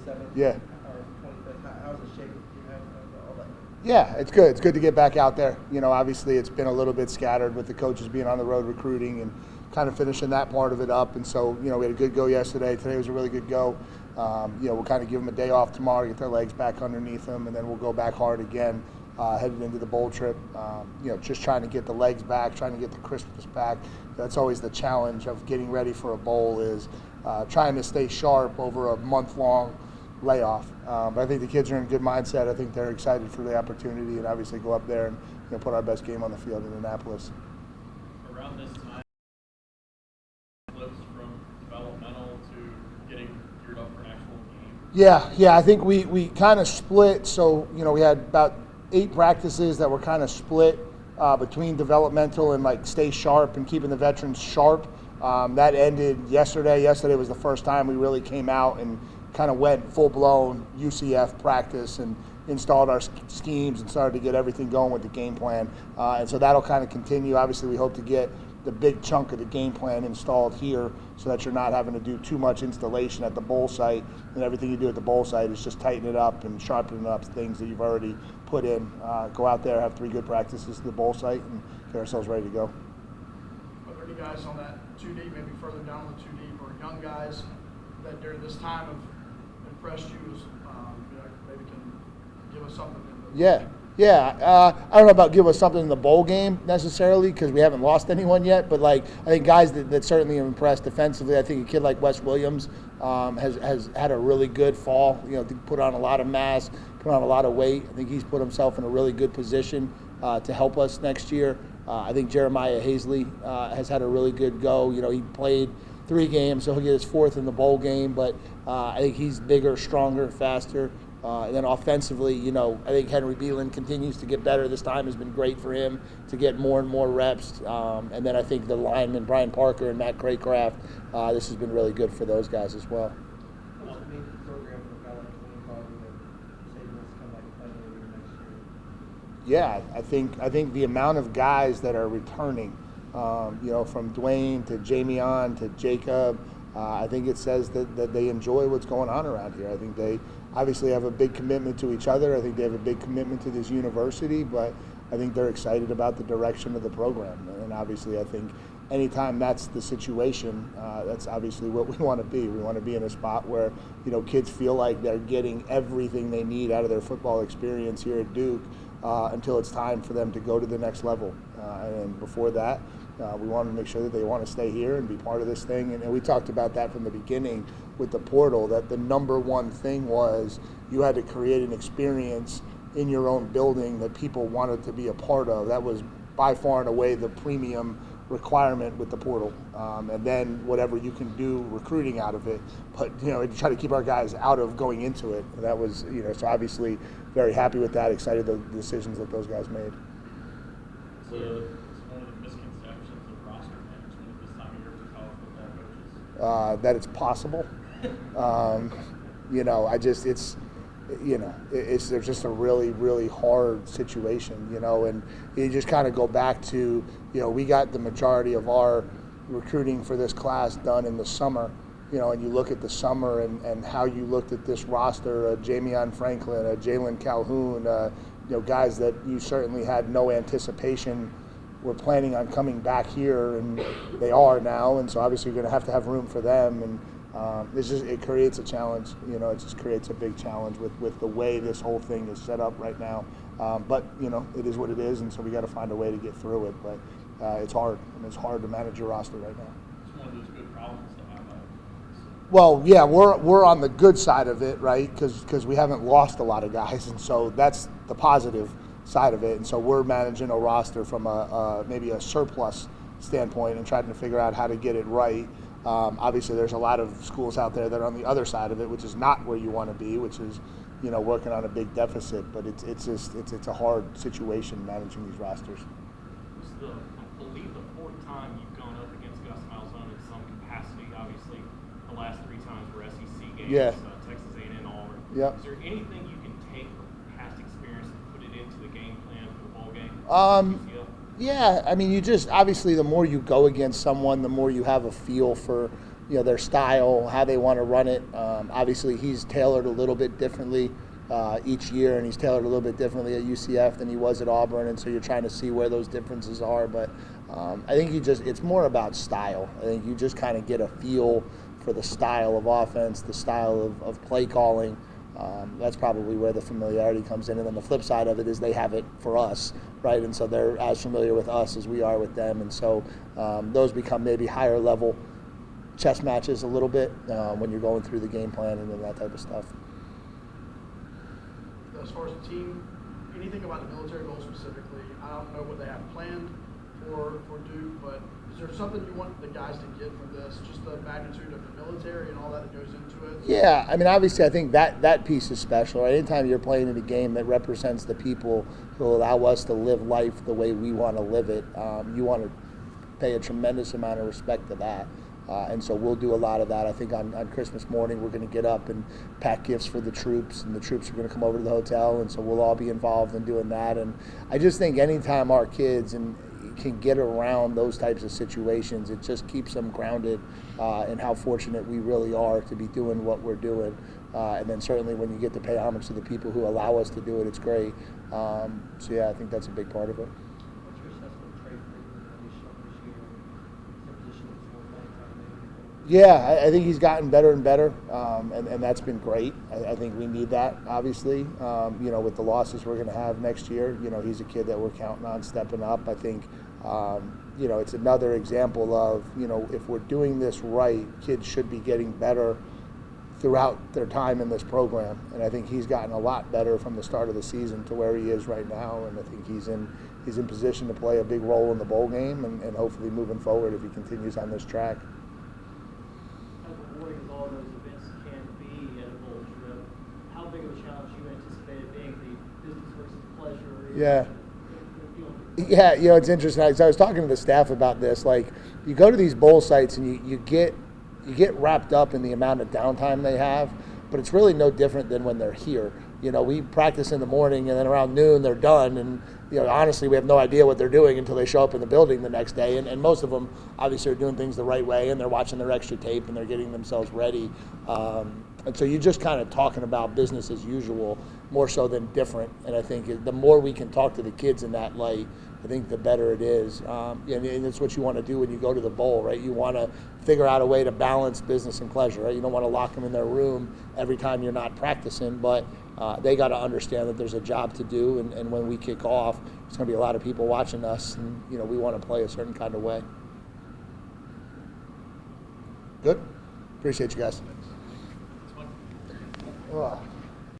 27th. Yeah. Or 25th. How's it shaping? Do you have all that? Yeah, it's good. It's good to get back out there. You know, obviously it's been a little bit scattered with the coaches being on the road recruiting and kind of finishing that part of it up. And so, you know, we had a good go yesterday. Today was a really good go. You know, we'll kind of give them a day off tomorrow, get their legs back underneath them, and then we'll go back hard again headed into the bowl trip. You know, just trying to get the legs back, trying to get the crispness back. That's always the challenge of getting ready for a bowl is trying to stay sharp over a month-long layoff. But I think the kids are in good mindset. I think they're excited for the opportunity and obviously go up there and put our best game on the field in Annapolis. Around this time, flips from developmental to getting geared up for an actual game? Yeah, I think we kind of split. So, you know, we had about 8 practices that were kind of split between developmental and like stay sharp and keeping the veterans sharp. That ended yesterday. Yesterday was the first time we really came out and kind of went full-blown UCF practice and installed our schemes and started to get everything going with the game plan. And so that'll kind of continue. Obviously, we hope to get the big chunk of the game plan installed here so that you're not having to do too much installation at the bowl site, and everything you do at the bowl site is just tighten it up and sharpen up things that you've already put in. Go out there, have 3 good practices to the bowl site, and get ourselves ready to go. Are there any guys on that 2 deep, maybe further down the 2 deep, or young guys that during this time have impressed you as maybe can give us something? Yeah. I don't know about give us something in the bowl game necessarily because we haven't lost anyone yet, but like I think guys that certainly have impressed defensively. I think a kid like Wes Williams has had a really good fall. You know, put on a lot of mass, put on a lot of weight. I think he's put himself in a really good position to help us next year. I think Jeremiah Hazley has had a really good go. You know, he played 3 games, so he'll get his 4th in the bowl game, but I think he's bigger, stronger, faster. And then offensively, you know, I think Henry Beelan continues to get better. This time has been great for him to get more and more reps. And then I think the linemen, Brian Parker and Matt Craycraft, this has been really good for those guys as well. What's the main program for a guy like 25 that say he wants to come back and play next year? Yeah, I think the amount of guys that are returning, you know, from Dwayne to Jamion to Jacob, I think it says that they enjoy what's going on around here. I think they obviously have a big commitment to each other. I think they have a big commitment to this university, but I think they're excited about the direction of the program. And obviously I think anytime that's the situation, that's obviously what we want to be. We want to be in a spot where, you know, kids feel like they're getting everything they need out of their football experience here at Duke until it's time for them to go to the next level. And before that, we want to make sure that they want to stay here and be part of this thing. And we talked about that from the beginning with the portal, that the number one thing was you had to create an experience in your own building that people wanted to be a part of. That was by far and away the premium requirement with the portal. And then whatever you can do recruiting out of it, but, you know, try to keep our guys out of going into it. And that was, you know, so obviously very happy with that, excited the decisions that those guys made. So it's one of the misconceptions of roster management at this time of year for college football coaches? That it's possible. You know, there's just a really, really hard situation, you know, and you just kind of go back to, you know, we got the majority of our recruiting for this class done in the summer, you know, and you look at the summer and how you looked at this roster, Jamion Franklin, Jalen Calhoun, you know, guys that you certainly had no anticipation were planning on coming back here, and they are now, and so obviously you're going to have room for them, and it creates a challenge. You know, it just creates a big challenge with the way this whole thing is set up right now. But, you know, it is what it is, and so we got to find a way to get through it. But it's hard, and it's hard to manage your roster right now. It's one of those good problems to have. Well, yeah, we're on the good side of it, right? Because we haven't lost a lot of guys, and so that's the positive side of it. And so we're managing a roster from maybe a surplus standpoint and trying to figure out how to get it right. Obviously, there's a lot of schools out there that are on the other side of it, which is not where you want to be, which is, you know, working on a big deficit. But it's a hard situation managing these rosters. It's I believe the 4th time you've gone up against Gus Malzahn in some capacity. Obviously, the last 3 times were SEC games, yeah. Texas A&M, Auburn. Yep. Is there anything you can take from past experience and put it into the game plan for the ball game? Yeah, I mean, you just obviously the more you go against someone, the more you have a feel for their style, how they want to run it. Obviously, he's tailored a little bit differently each year, and he's tailored a little bit differently at UCF than he was at Auburn, and so you're trying to see where those differences are. But I think it's more about style. I think you just kind of get a feel for the style of offense, the style of play calling. That's probably where the familiarity comes in. And then the flip side of it is they have it for us, right? And so they're as familiar with us as we are with them. And so those become maybe higher level chess matches a little bit when you're going through the game plan and that type of stuff. As far as the team, anything about the military goal specifically, I don't know what they have planned for Duke, but is there something you want the guys to get from this? Just the magnitude of the military and all that goes into it? Yeah, I mean, obviously, I think that piece is special. Right? Anytime you're playing in a game that represents the people who allow us to live life the way we want to live it, you want to pay a tremendous amount of respect to that. And so we'll do a lot of that. I think on Christmas morning we're going to get up and pack gifts for the troops, and the troops are going to come over to the hotel, and so we'll all be involved in doing that. And I just think anytime our kids can get around those types of situations, it just keeps them grounded in how fortunate we really are to be doing what we're doing. And then certainly when you get to pay homage to the people who allow us to do it, it's great. So yeah, I think that's a big part of it. What's your assessment of trade frequency that he's shown this year? Is there position that's more playing time maybe? Yeah, I think he's gotten better and better, and that's been great. I think we need that, obviously. With the losses we're going to have next year, he's a kid that we're counting on stepping up. I think, it's another example of, if we're doing this right, kids should be getting better throughout their time in this program. And I think he's gotten a lot better from the start of the season to where he is right now. And I think he's in position to play a big role in the bowl game and hopefully moving forward if he continues on this track. How rewarding as all those events can be at a bowl trip, how big of a challenge you anticipate it being, the business versus pleasure? Yeah. Yeah, it's interesting. So I was talking to the staff about this. Like, you go to these bowl sites and you get wrapped up in the amount of downtime they have, but it's really no different than when they're here. We practice in the morning, and then around noon they're done, and honestly we have no idea what they're doing until they show up in the building the next day. And most of them obviously are doing things the right way, and they're watching their extra tape and they're getting themselves ready. And so you're just kind of talking about business as usual more so than different. And I think the more we can talk to the kids in that light, I think the better it is. And it's what you want to do when you go to the bowl, right? You want to figure out a way to balance business and pleasure, right? You don't want to lock them in their room every time you're not practicing, but they got to understand that there's a job to do. And when we kick off, there's going to be a lot of people watching us, and we want to play a certain kind of way. Good. Appreciate you guys. It's fun. Oh.